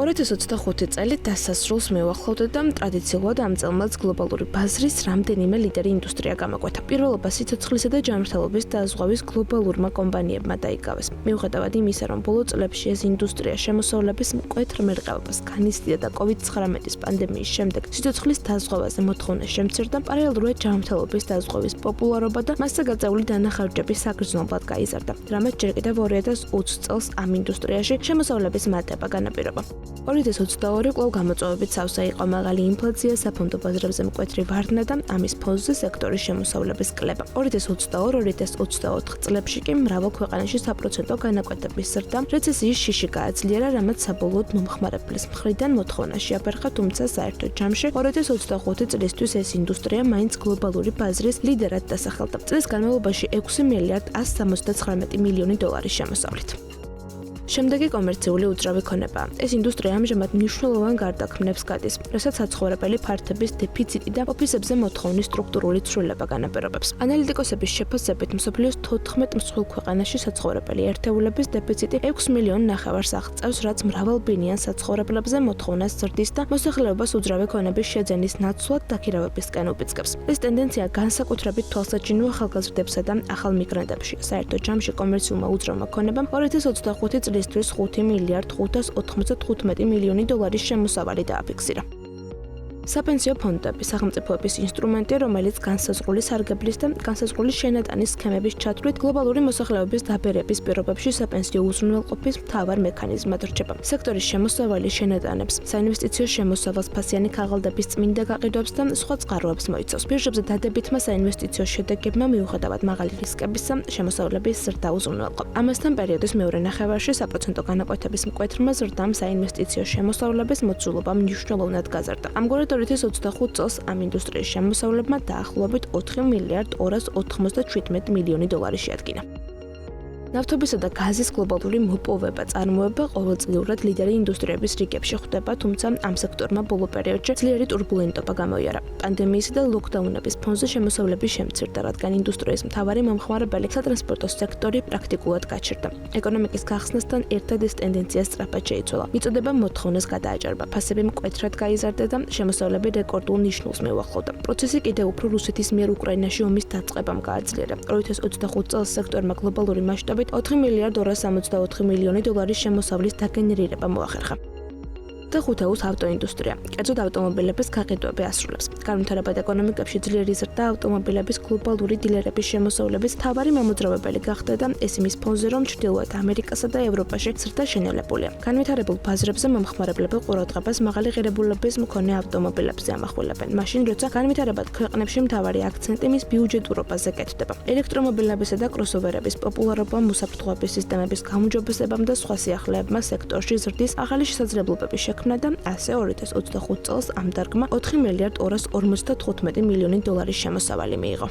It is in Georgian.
2025 წელი დასასრულს მივახლოვდა და ტრადიციულად ამ წელს გლობალური ბაზრის რამდენიმე ლიდერი ინდუსტრია გამოკვეთა. პირველობა სიცოცხლისა და ჯანმრთელობის დაზღვევის გლობალურმა კომპანიებმა დაიკავეს. მიუხედავად იმისა, რომ ბოლო წლებში ეს ინდუსტრია შემოსავლების მკვეთრ მერყეობას განიცდიდა და COVID-19 პანდემიის შემდეგ სიცოცხლის დაზღვევაზე მოთხოვნა შემცირდა, პარალელურად ჯანმრთელობის დაზღვევის პოპულარობა და მასზე გაწეული დანახარჯები საგრძნობლად გაიზარდა. რამაც ჯერ კიდევ 2020 წელს ამ ინდუსტრიაში შემოსავლების მატება განაპირობა. 2022 კვლავ გამოწვევებით სავსე იყო მაღალი ინფლაცია, საფონდო ბაზრებზე მკვეთრი ვარდნა და ამის ფონზე სექტორის შემოსავლების კლება. 2022-2024 წლებში კი მრავალ ქვეყანაში საპროცენტო განაკვეთების ზრდა, რეცესიის შიში გააძლიერა, რამაც საბოლოოდ მომხმარებლის მხრიდან მოთხოვნა შეაფერხა, თუმცა საერთო ჯამში 2025 წლისთვის ეს ინდუსტრია მაინც გლობალური ბაზრის ლიდერად დასახელდა. წლის განმავლობაში 6 მილიარდ 179 მილიონი დოლარის შემოსავლით. შემდეგი კომერციული უძრავი ქონება. ეს ინდუსტრია ამჟამად მნიშვნელოვან გარდაქმნებს გადის, რასაც საცხოვრებელი ფართების დეფიციტი და ოფისებზე მოთხოვნის სტრუქტურული ცვლილება განაპირობებს. ანალიტიკოსების შეფასებით, მსოფლიოს 14 მსხვილ ქვეყანაში საცხოვრებელი ერთეულების დეფიციტი 6 მილიონ ნახევარს აღწევს, რაც მრავალბინიან საცხოვრებლებზე მოთხოვნას ზრდის და მოსახლეობას უძრავი ქონების შეძენის ნაცვლად დაქირავებისკენ უბიძგებს. ეს ტენდენცია განსაკუთრებით თვალსაჩინო ახალგაზრდებსა და ახალ მიგრანტებში. საერთო ჯამში კომერციულმა უძრავმა ქონებამ 2025 წლისთვის 5 მილიარდ 595 მილიონი დოლარის შემოსავალი დააფიქსირა. საპენსიო ფონდები, სახელმწიფოების ინსტრუმენტი, რომელიც განსაზღვრული სარგებლის და განსაზღვრული შენატანის სქემების ჩათვლით გლობალური მოსახლეობის დაბერების პირობებში საპენსიო უზრუნველყოფის მთავარ მექანიზმად რჩება. სექტორის შემოსავალი შენატანებს, საინვესტიციო შემოსავალს, ფასიანი ქაღალდების წმინდა გაყიდვებს და სხვა წყაროებს მოიცავს. ბირჟებზე დადებითმა საინვესტიციო შედეგებმა მიუხედავად მაღალი რისკებისა, შემოსავლების ზრდა უზრუნველყოფ. ამასთან პერიოდის მეორე ნახევარში საპროცენტო განაკვეთების მკვეთრმა ზრდამ საინვესტიციო შემოსავლების მოცულობა მნიშვნელოვნად გაზარდა. ამგვარად 2025 წელს ამ ინდუსტრიის შემოსავლებმა დაახლოებით 4 მილიარდ 297 მილიონი დოლარი შეადგინა. ნავთობისა და გაზის გლობალური მოპოვება წარმოება ყოველწლიურად ლიდერი ინდუსტრიების რიგებში ხვდება, თუმცა ამ სექტორმა ბოლო პერიოდში ძლიერი ტურბულენტობა გამოიარა. პანდემიისა და ლოკდაუნების ფონზე შემოსავლების შემცირდა, რადგან ინდუსტრიის მთავარი მომხმარებელი სატრანსპორტო სექტორი პრაქტიკულად გაჩერდა. ეკონომიკის გახსნასთან ერთად ეს ტენდენცია სწრაფად შეიცვალა. მიწოდება მოთხოვნას გადააჭარბა, ფასები მკვეთრად გაიზარდა და შემოსავლები რეკორდულ ნიშნულს მიუახლოვდა. პროცესი კიდევ უფრო რუსეთის მიერ უკრაინაში ომის დაწყებამ გააძლიერა. 2025 წელს სექტორმა გლობალური მასშტაბით 4 მილიარდ 264 მილიონი დოლარის შემოსავლის დაგენერირება მოახერხა. და ხუთეულს ავტოინდუსტრია. კერძოდ ავტომობილების გაყიდვები ასრულებს. განვითარებად ეკონომიკებში ძლიერი ზრდა ავტომობილების გლობალური დილერების შემოსავლების მთავარი მამოძრავებელი გახდა და ეს იმის ფონზე, რომ ჩრდილოეთ ამერიკასა და ევროპაში ზრდა შენელებულია. განვითარებულ ბაზრებზე მომხმარებლები ყურადღებას მაღალი ღირებულების მქონე ავტომობილებზე ამახვილებენ. მაშინ, როცა განვითარებად ქვეყნებში მთავარი აქცენტი მის ბიუჯეტურობაზე კეთდება. ელექტრომობილებისა და კროსოვერების პოპულარობა, მოსაფრთხოების სისტემების გაუმჯობესებამ და სხვა სიახლეებმა სექტორში ზრდის ახალი შესაძლებლობები და ასე 2025 წელს ამ დარგმა 4 მილიარდ 255 მილიონი დოლარის შემოსავალი მიიღო.